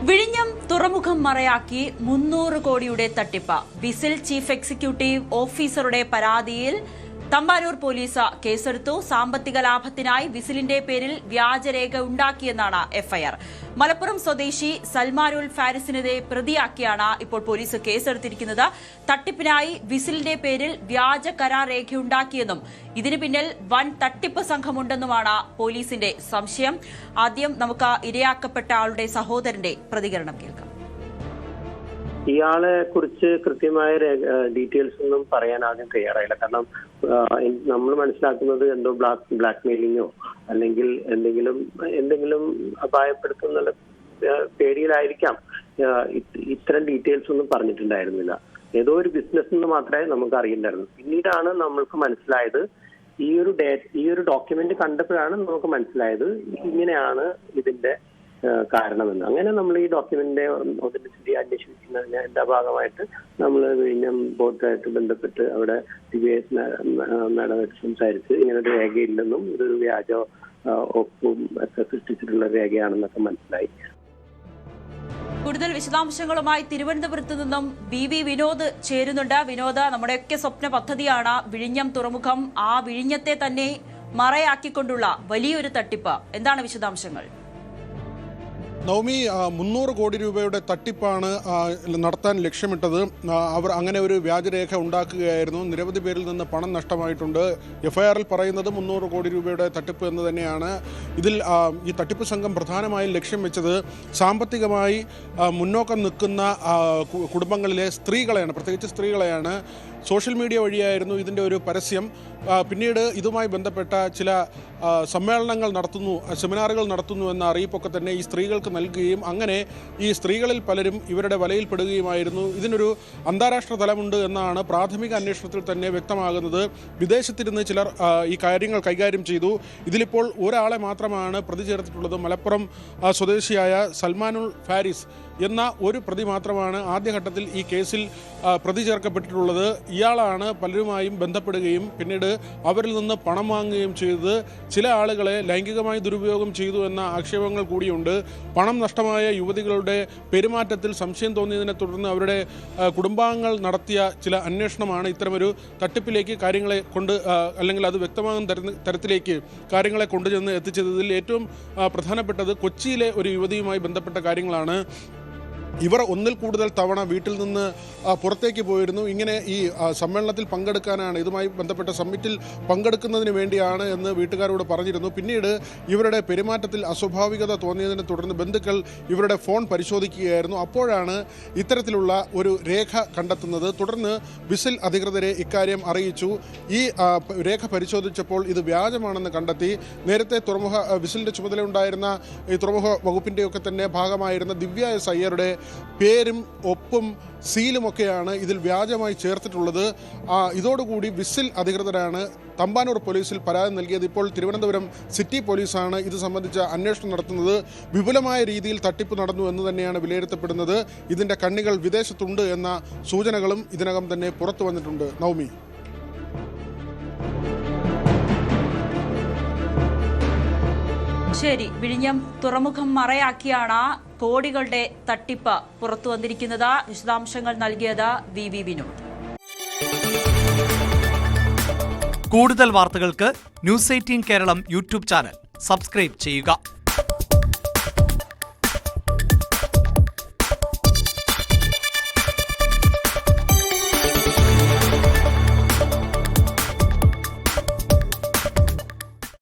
വിഴിഞ്ഞം തുറമുഖം മറയാക്കി 300 കോടിയുടെ തട്ടിപ്പ്. വിസിൽ ചീഫ് എക്സിക്യൂട്ടീവ് ഓഫീസറുടെ പരാതിയിൽ തമ്പാനൂർ പോലീസ് കേസെടുത്തു. സാമ്പത്തിക ലാഭത്തിനായി വിസിലിന്റെ പേരിൽ വ്യാജരേഖ ഉണ്ടാക്കിയെന്നാണ് എഫ്ഐആർ. മലപ്പുറം സ്വദേശി സൽമാനുൽ ഫാരിസിനെതിരെ പ്രതിയാക്കിയാണ് ഇപ്പോൾ പോലീസ് കേസെടുത്തിരിക്കുന്നത്. തട്ടിപ്പിനായി വിസിലിന്റെ പേരിൽ വ്യാജ കരാർ രേഖയുണ്ടാക്കിയെന്നും ഇതിന് പിന്നിൽ വൻ തട്ടിപ്പ് സംഘമുണ്ടെന്നുമാണ് പോലീസിന്റെ സംശയം. ആദ്യം നമുക്ക് ഇരയാക്കപ്പെട്ട ആളുടെ സഹോദരന്റെ പ്രതികരണം കേൾക്കാം. ഇയാളെ കുറിച്ച് കൃത്യമായ ഡീറ്റെയിൽസ് ഒന്നും പറയാൻ ആദ്യം തയ്യാറായില്ല. കാരണം നമ്മൾ മനസ്സിലാക്കുന്നത് എന്തോ ബ്ലാക്ക് മെയിലിങ്ങോ അല്ലെങ്കിൽ എന്തെങ്കിലും അപായപ്പെടുത്തുന്ന പേടിയിലായിരിക്കാം ഇത്തരം ഡീറ്റെയിൽസ് ഒന്നും പറഞ്ഞിട്ടുണ്ടായിരുന്നില്ല. ഏതോ ഒരു ബിസിനസ് എന്ന് മാത്രമേ നമുക്ക് അറിയണ്ടായിരുന്നു. പിന്നീടാണ് നമ്മൾക്ക് മനസ്സിലായത്, ഈ ഒരു ഡോക്യുമെന്റ് കണ്ടപ്പോഴാണ് നമുക്ക് മനസ്സിലായത് ഇങ്ങനെയാണ് ഇതിന്റെ കാരണമെന്ന്. അങ്ങനെ നമ്മൾ ഈ ഡോക്യുമെന്റിന്റെ ഒതന്റിസിറ്റി അന്വേഷിക്കുന്നതിന്റെ ഭാഗമായിട്ട് നമ്മൾ വിഴിഞ്ഞം ബോർഡുമായിട്ട് ബന്ധപ്പെട്ട് അവിടെ DBS മാഡമായിട്ട് സംസാരിച്ച് ഇങ്ങനെ ഒരു രേഖയില്ലെന്നും ഇതൊരു വ്യാജ ഒപ്പും ഒക്കെ സൃഷ്ടിച്ചിട്ടുള്ള രേഖയാണെന്നൊക്കെ മനസ്സിലായി. കൂടുതൽ വിശദാംശങ്ങളുമായി തിരുവനന്തപുരത്ത് നിന്നും BV വിനോദ് ചേരുന്നുണ്ട്. വിനോദ്, നമ്മുടെയൊക്കെ സ്വപ്ന പദ്ധതിയാണ് വിഴിഞ്ഞം തുറമുഖം. ആ വിഴിഞ്ഞത്തെ തന്നെ മറയാക്കിക്കൊണ്ടുള്ള വലിയൊരു തട്ടിപ്പ്. എന്താണ് വിശദാംശങ്ങൾ? നവമി, 300 കോടി രൂപയുടെ തട്ടിപ്പാണ് നടത്താൻ ലക്ഷ്യമിട്ടത്. അവർ അങ്ങനെ ഒരു വ്യാജരേഖ ഉണ്ടാക്കുകയായിരുന്നു. നിരവധി പേരിൽ നിന്ന് പണം നഷ്ടമായിട്ടുണ്ട്. എഫ്ഐആറിൽ പറയുന്നത് 300 കോടി രൂപയുടെ തട്ടിപ്പ് എന്ന് തന്നെയാണ്. ഇതിൽ ഈ തട്ടിപ്പ് സംഘം പ്രധാനമായും ലക്ഷ്യം വെച്ചത് സാമ്പത്തികമായി മുന്നോക്കം നിൽക്കുന്ന കുടുംബങ്ങളിലെ സ്ത്രീകളെയാണ്, പ്രത്യേകിച്ച് സ്ത്രീകളെയാണ്. സോഷ്യൽ മീഡിയ വഴിയായിരുന്നു ഇതിൻ്റെ ഒരു പരസ്യം. പിന്നീട് ഇതുമായി ബന്ധപ്പെട്ട ചില സമ്മേളനങ്ങൾ നടത്തുന്നു, സെമിനാറുകൾ നടത്തുന്നു എന്ന അറിയിപ്പൊക്കെ തന്നെ ഈ സ്ത്രീകൾക്ക് നൽകുകയും അങ്ങനെ ഈ സ്ത്രീകളിൽ പലരും ഇവരുടെ വലയിൽപ്പെടുകയുമായിരുന്നു. ഇതിനൊരു അന്താരാഷ്ട്ര തലമുണ്ട് എന്നാണ് പ്രാഥമിക അന്വേഷണത്തിൽ തന്നെ വ്യക്തമാകുന്നത്. വിദേശത്തിരുന്ന് ചിലർ ഈ കാര്യങ്ങൾ കൈകാര്യം ചെയ്തു. ഇതിലിപ്പോൾ ഒരാളെ മാത്രമാണ് പ്രതി ചേർത്തിട്ടുള്ളത്. മലപ്പുറം സ്വദേശിയായ സൽമാനുൽ ഫാരിസ് എന്ന ഒരു പ്രതി മാത്രമാണ് ആദ്യഘട്ടത്തിൽ ഈ കേസിൽ പ്രതി ചേർക്കപ്പെട്ടിട്ടുള്ളത്. ഇയാളാണ് പലരുമായും ബന്ധപ്പെടുകയും പിന്നീട് അവരിൽ നിന്ന് പണം വാങ്ങുകയും ചെയ്തത്. ചില ആളുകളെ ലൈംഗികമായി ദുരുപയോഗം ചെയ്തു എന്ന ആക്ഷേപങ്ങൾ കൂടിയുണ്ട്. പണം നഷ്ടമായ യുവതികളുടെ പെരുമാറ്റത്തിൽ സംശയം തോന്നിയതിനെ തുടർന്ന് അവരുടെ കുടുംബാംഗങ്ങൾ നടത്തിയ ചില അന്വേഷണമാണ് ഇത്തരമൊരു തട്ടിപ്പിലേക്ക് കാര്യങ്ങളെ കൊണ്ട് അല്ലെങ്കിൽ അത് വ്യക്തമാകുന്ന തരത്തിലേക്ക് കാര്യങ്ങളെ കൊണ്ടുചെന്ന് എത്തിച്ചതിൽ ഏറ്റവും പ്രധാനപ്പെട്ടത് കൊച്ചിയിലെ ഒരു യുവതിയുമായി ബന്ധപ്പെട്ട കാര്യങ്ങളാണ്. ഇവർ ഒന്നിൽ കൂടുതൽ തവണ വീട്ടിൽ നിന്ന് പുറത്തേക്ക് പോയിരുന്നു. ഇങ്ങനെ ഈ സമ്മേളനത്തിൽ പങ്കെടുക്കാനാണ്, ഇതുമായി ബന്ധപ്പെട്ട സമ്മിറ്റിൽ പങ്കെടുക്കുന്നതിന് വേണ്ടിയാണ് എന്ന് വീട്ടുകാരോട് പറഞ്ഞിരുന്നു. പിന്നീട് ഇവരുടെ പെരുമാറ്റത്തിൽ അസ്വാഭാവികത തോന്നിയതിനെ തുടർന്ന് ബന്ധുക്കൾ ഇവരുടെ ഫോൺ പരിശോധിക്കുകയായിരുന്നു. അപ്പോഴാണ് ഇത്തരത്തിലുള്ള ഒരു രേഖ കണ്ടെത്തുന്നത്. തുടർന്ന് വിസിൽ അധികൃതരെ ഇക്കാര്യം അറിയിച്ചു. ഈ രേഖ പരിശോധിച്ചപ്പോൾ ഇത് വ്യാജമാണെന്ന് കണ്ടെത്തി. നേരത്തെ വിസിലിൻ്റെ ചുമതലയുണ്ടായിരുന്ന ഈ തുറമുഖ വകുപ്പിൻ്റെയൊക്കെ തന്നെ ഭാഗമായിരുന്ന ദിവ്യ എസ് അയ്യരുടെ പേരും ഒപ്പും സീലുമൊക്കെയാണ് ഇതിൽ വ്യാജമായി ചേർത്തിട്ടുള്ളത്. ഇതോടുകൂടി വിസിൽ അധികൃതരാണ് തമ്പാനൂർ പോലീസിൽ പരാതി നൽകിയത്. ഇപ്പോൾ തിരുവനന്തപുരം സിറ്റി പോലീസാണ് ഇത് സംബന്ധിച്ച അന്വേഷണം നടത്തുന്നത്. വിപുലമായ രീതിയിൽ തട്ടിപ്പ് നടന്നു എന്ന് തന്നെയാണ് വിലയിരുത്തപ്പെടുന്നത്. ഇതിൻ്റെ കണ്ണികൾ വിദേശത്തുണ്ട് എന്ന സൂചനകളും ഇതിനകം തന്നെ പുറത്തു വന്നിട്ടുണ്ട്. നവമി. ശരി, വിഴിഞ്ഞം തുറമുഖം മറയാക്കിയാണ് കോടികളുടെ തട്ടിപ്പ് പുറത്തു വന്നിരിക്കുന്നത്. വിശദാംശങ്ങൾ നൽകിയത് VV വിനോദ്. കൂടുതൽ വാർത്തകൾക്ക് News 18 Keralam YouTube channel subscribe ചെയ്യുക.